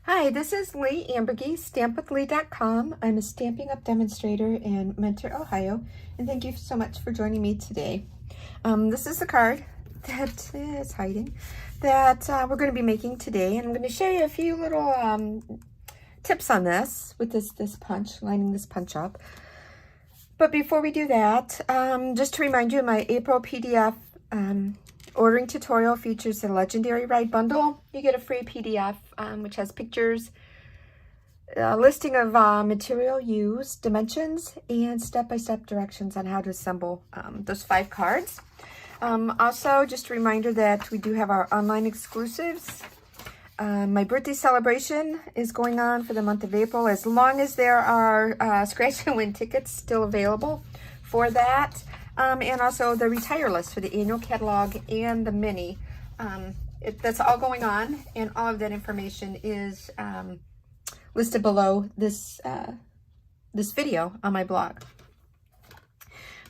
Hi, this is Leigh Ambergy, stampwithleigh.com. I'm a Stampin' Up! Demonstrator in Mentor, Ohio, and thank you so much for joining me today. This is the card that is hiding that we're going to be making today, and I'm going to show you a few little tips on this with this punch, lining this punch up. But before we do that, just to remind you, my April PDF ordering tutorial features the Legendary Ride Bundle. You get a free PDF which has pictures, a listing of material used, dimensions, and step-by-step directions on how to assemble those 5 cards. Also, just a reminder that we do have our online exclusives. My birthday celebration is going on for the month of April, as long as there are scratch and win tickets still available for that. And also the retire list for the annual catalog and the mini. That's all going on, and all of that information is listed below this this video on my blog.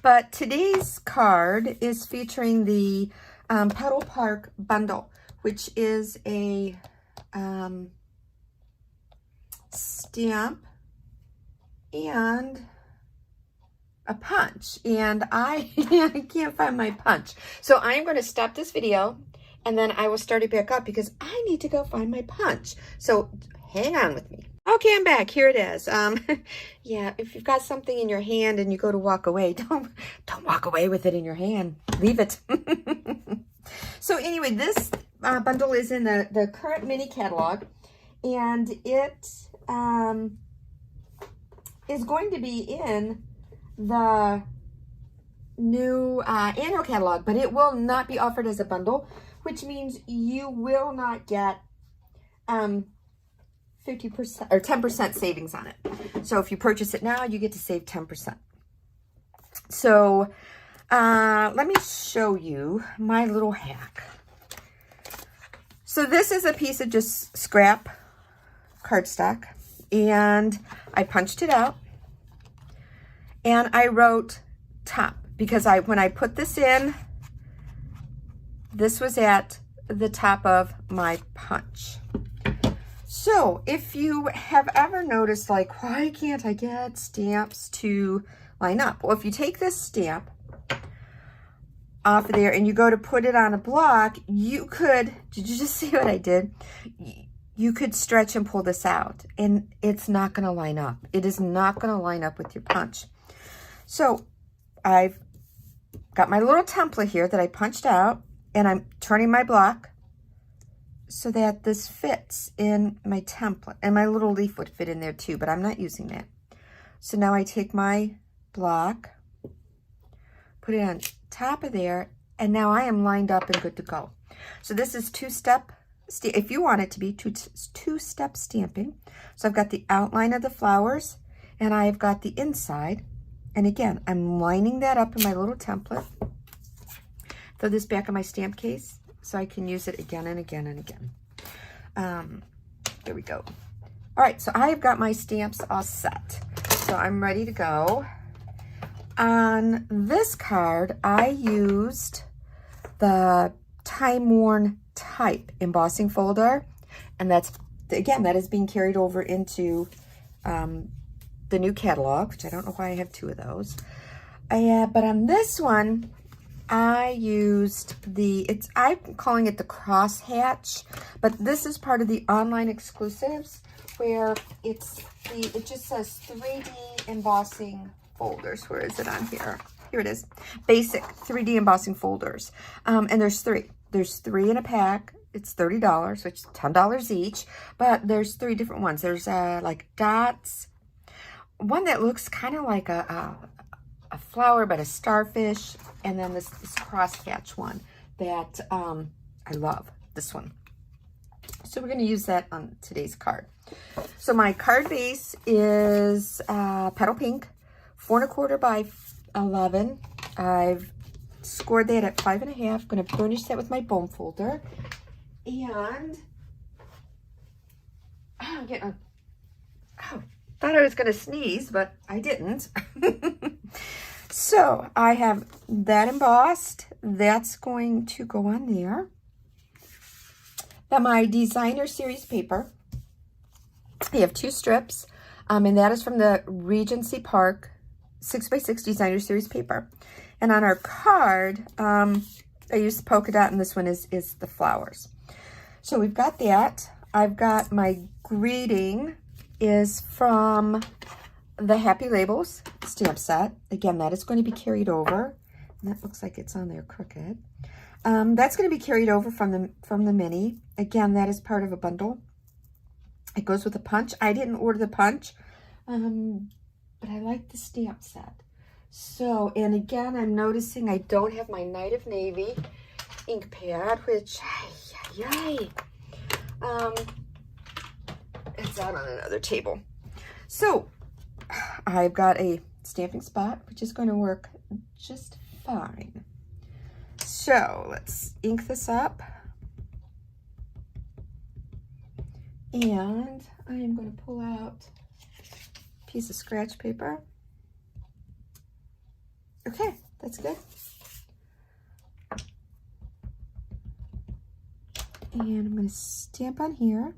But today's card is featuring the Petal Park bundle, which is a stamp and a punch, and I can't find my punch. So I'm going to stop this video and then I will start it back up because I need to go find my punch. So hang on with me. Okay, I'm back. Here it is. Yeah, if you've got something in your hand and you go to walk away, don't walk away with it in your hand. Leave it. So anyway, this bundle is in the current mini catalog, and it is going to be in the new annual catalog, but it will not be offered as a bundle, which means you will not get 50% or 10% savings on it. So if you purchase it now, you get to save 10%. So let me show you my little hack. So this is a piece of just scrap cardstock, and I punched it out. And I wrote top because when I put this in, this was at the top of my punch. So if you have ever noticed, like, why can't I get stamps to line up? Well, if you take this stamp off of there and you go to put it on a block, you could, did you just see what I did? You could stretch and pull this out, and it's not going to line up. It is not going to line up with your punch. So I've got my little template here that I punched out, and I'm turning my block so that this fits in my template, and my little leaf would fit in there too, but I'm not using that. So now I take my block, put it on top of there, and now I am lined up and good to go. So this is two-step, if you want it to be two-step stamping. So I've got the outline of the flowers, and I've got the inside. And again, I'm lining that up in my little template. Throw this back in my stamp case so I can use it again and again and again. There we go. All right, so I've got my stamps all set. So I'm ready to go. On this card, I used the Time Worn Type embossing folder. And that's, again, that is being carried over into the new catalog, which I don't know why I have 2 of those. But on this one, I used I'm calling it the crosshatch, but this is part of the online exclusives where it just says 3D embossing folders. Where is it on here? Here it is. Basic 3D embossing folders. And there's 3. There's 3 in a pack. It's $30, which is $10 each, but there's 3 different ones. There's like dots, one that looks kind of like a flower, but a starfish, and then this crosshatch one that I love, this one. So we're going to use that on today's card. So my card base is Petal Pink, 4 1/4 by 11. I've scored that at 5 1/2. I'm going to burnish that with my bone folder, and I'm getting thought I was going to sneeze, but I didn't. So I have that embossed. That's going to go on there. Then my designer series paper You have 2 strips, and that is from the Regency Park 6x6 Designer Series paper. And on our card, I used polka dot, and this one is the flowers. So we've got that. I've got my greeting is from the Happy Labels stamp set. Again, that is going to be carried over. And that looks like it's on there crooked. That's going to be carried over from the mini. Again, that is part of a bundle. It goes with a punch. I didn't order the punch, but I like the stamp set. So, and again, I'm noticing I don't have my Night of Navy ink pad, which, it's out on another table. So, I've got a stamping spot, which is going to work just fine. So, let's ink this up. And I am going to pull out a piece of scratch paper. Okay, that's good. And I'm going to stamp on here.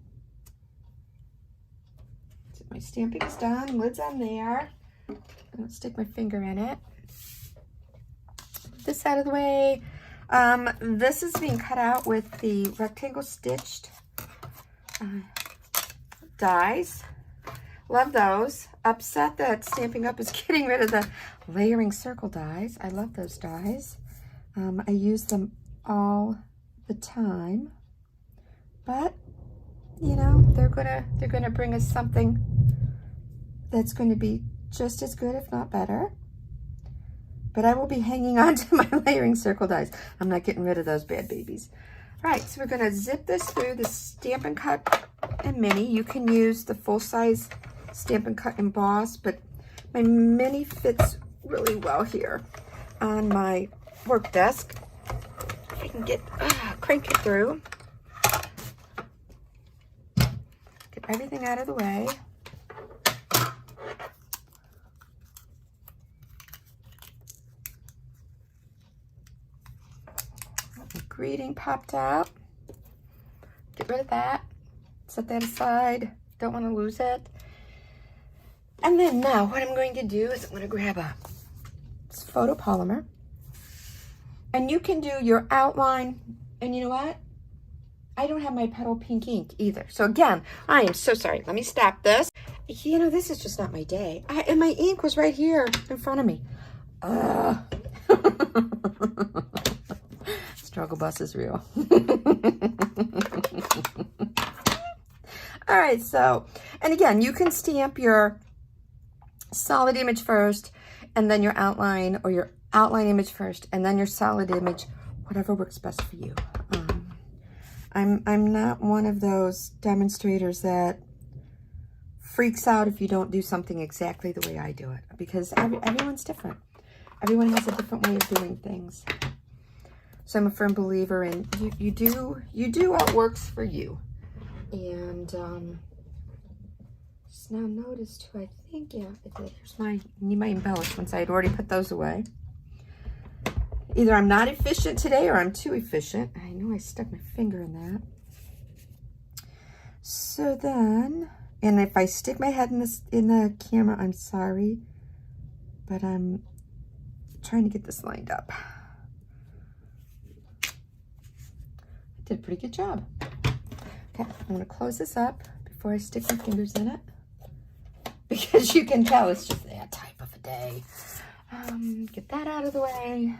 So my stamping is done, lid's on there. I don't stick my finger in it. Put this out of the way. This is being cut out with the rectangle stitched dies. Love those. Upset that Stamping Up is getting rid of the layering circle dies. I love those dies. I use them all the time. But, you know, they're gonna bring us something that's going to be just as good, if not better. But I will be hanging on to my layering circle dies. I'm not getting rid of those bad babies. All right, so we're gonna zip this through the Stampin' Cut and Mini. You can use the full-size Stampin' Cut Emboss, but my Mini fits really well here on my work desk. If I can get, crank it through. Get everything out of the way. Greeting popped out. Get rid of that. Set that aside. Don't want to lose it. And then now what I'm going to do is I'm going to grab a photopolymer. And you can do your outline. And you know what? I don't have my Petal pink ink either. So again, I am so sorry. Let me stop this. You know, this is just not my day. And my ink was right here in front of me. Struggle bus is real. All right, so, and again, you can stamp your solid image first, and then your outline, or your outline image first, and then your solid image, whatever works best for you. I'm not one of those demonstrators that freaks out if you don't do something exactly the way I do it, because everyone's different. Everyone has a different way of doing things. So I'm a firm believer in you do what works for you. And just now noticed who I think, yeah, here's my embellishments. I had already put those away. Either I'm not efficient today or I'm too efficient. I know I stuck my finger in that. So then, and if I stick my head in the camera, I'm sorry, but I'm trying to get this lined up. Did a pretty good job. Okay, I'm going to close this up before I stick my fingers in it, because you can tell it's just that type of a day. Get that out of the way.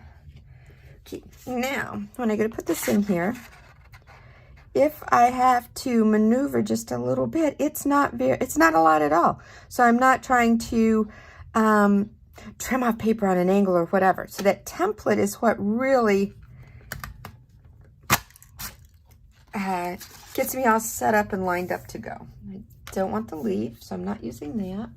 Okay, now, when I go to put this in here, if I have to maneuver just a little bit, it's not a lot at all. So I'm not trying to trim off paper on an angle or whatever. So that template is what really gets me all set up and lined up to go. I don't want the leaf, so I'm not using that.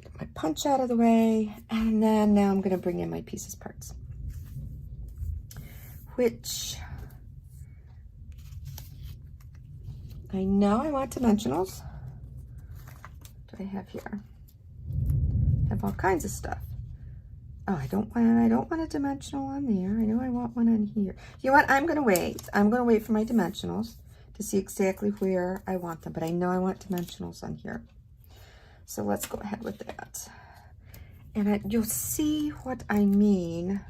Get my punch out of the way, and then now I'm going to bring in my pieces parts, which I know I want dimensionals. What do I have here? I have all kinds of stuff. Oh, I don't want a dimensional on there. I know I want one on here. You know what? I'm going to wait. I'm going to wait for my dimensionals to see exactly where I want them, but I know I want dimensionals on here. So let's go ahead with that. And you'll see what I mean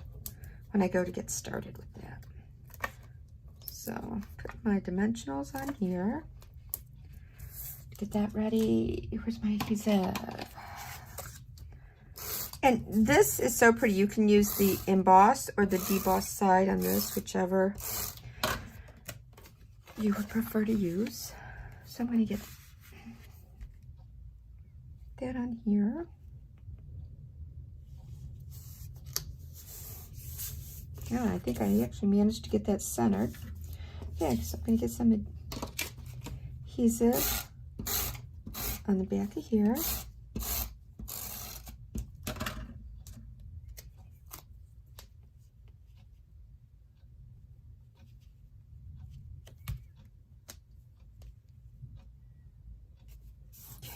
when I go to get started with that. So put my dimensionals on here. Get that ready. Where's my adhesive? And this is so pretty. You can use the emboss or the deboss side on this, whichever you would prefer to use. So I'm going to get that on here. Yeah, I think I actually managed to get that centered. Yeah, so I'm going to get some adhesive on the back of here.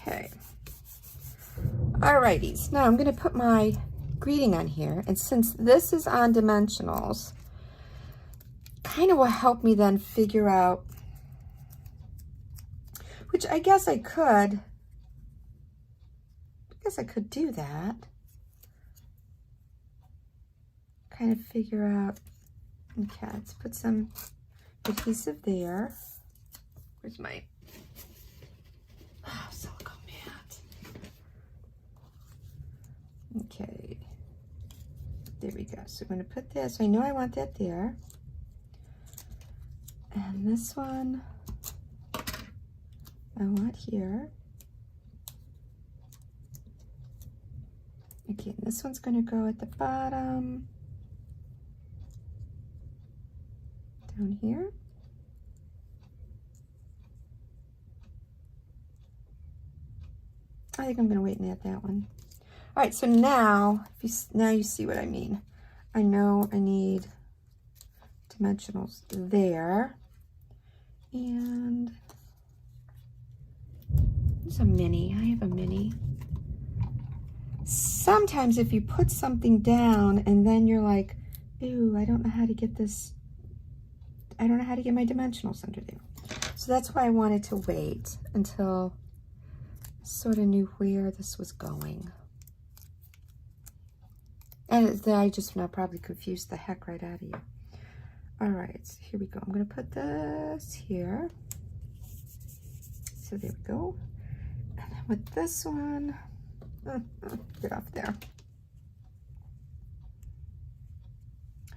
Okay. Alrighties, now I'm going to put my greeting on here, and since this is on dimensionals, kind of will help me then figure out, which I guess I could do that. Kind of figure out, okay, let's put some adhesive there. Where's my silicone mat? Okay, there we go. So I'm going to put this, so I know I want that there. And this one I want here. Okay, and this one's going to go at the bottom, down here. I think I'm going to wait and add that one. All right, so now, now you see what I mean. I know I need dimensionals there. And there's a mini. I have a mini. Sometimes if you put something down and then you're like, ooh, I don't know how to get this. I don't know how to get my dimensionals under there. So that's why I wanted to wait until I sort of knew where this was going. And I just now probably confused the heck right out of you. All right, so here we go. I'm going to put this here. So there we go. And then with this one, get off there.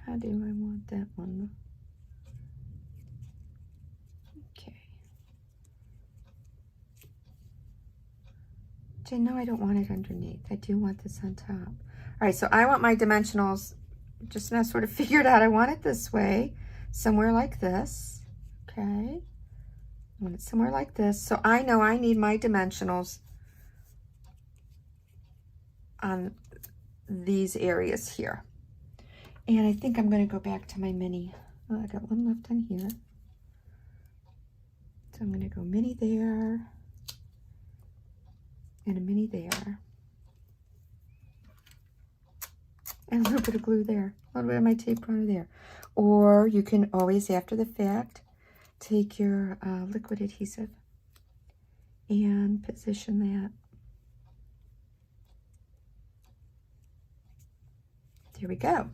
How do I want that one? Okay. No, I don't want it underneath. I do want this on top. All right, so I want my dimensionals, just now sort of figured out I want it this way, somewhere like this, okay? I want it somewhere like this. So I know I need my dimensionals on these areas here. And I think I'm going to go back to my mini. Oh, I got one left on here. So I'm going to go mini there and a mini there. And a little bit of glue there, a little bit of my tape runner there. Or you can always, after the fact, take your liquid adhesive and position that. There we go.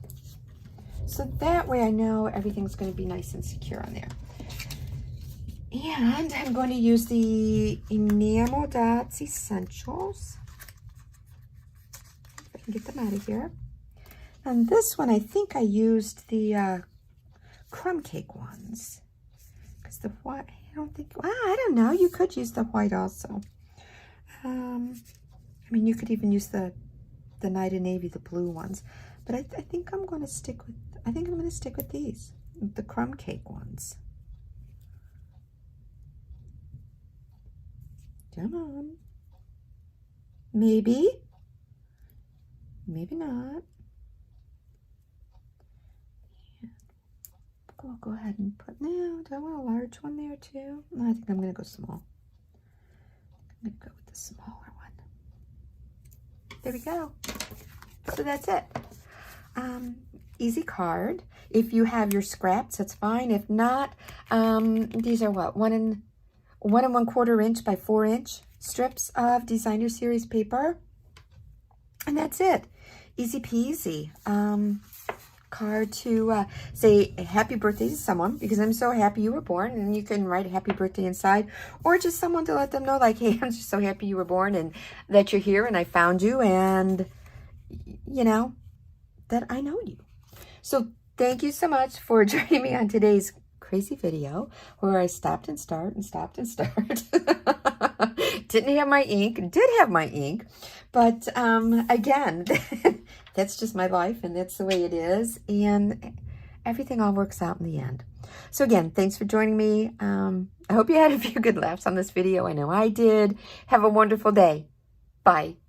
So that way I know everything's going to be nice and secure on there. And I'm going to use the Enamel Dots Essentials. If I can get them out of here. And this one, I think I used the crumb cake ones. Because the white, I don't think, well, I don't know. You could use the white also. I mean, you could even use the Night of Navy, the blue ones. But I think I'm going to stick with, these, the crumb cake ones. Come on. Maybe. Maybe not. I'll go ahead and put, no, do I want a large one there too? No, I think I'm going to go small. I'm going to go with the smaller one. There we go. So that's it. easy card. If you have your scraps, that's fine. If not, these are what, 1 1/4 inch by 4 inch strips of designer series paper. And that's it. Easy peasy. Card to say happy birthday to someone, because I'm so happy you were born, and you can write happy birthday inside, or just someone to let them know, like, hey, I'm just so happy you were born and that you're here and I found you, and you know that I know you. So thank you so much for joining me on today's crazy video where I stopped and start and stopped and start. Didn't have my ink, did have my ink, but again, that's just my life, and that's the way it is, and everything all works out in the end. So again, thanks for joining me. I hope you had a few good laughs on this video. I know I did. Have a wonderful day. Bye.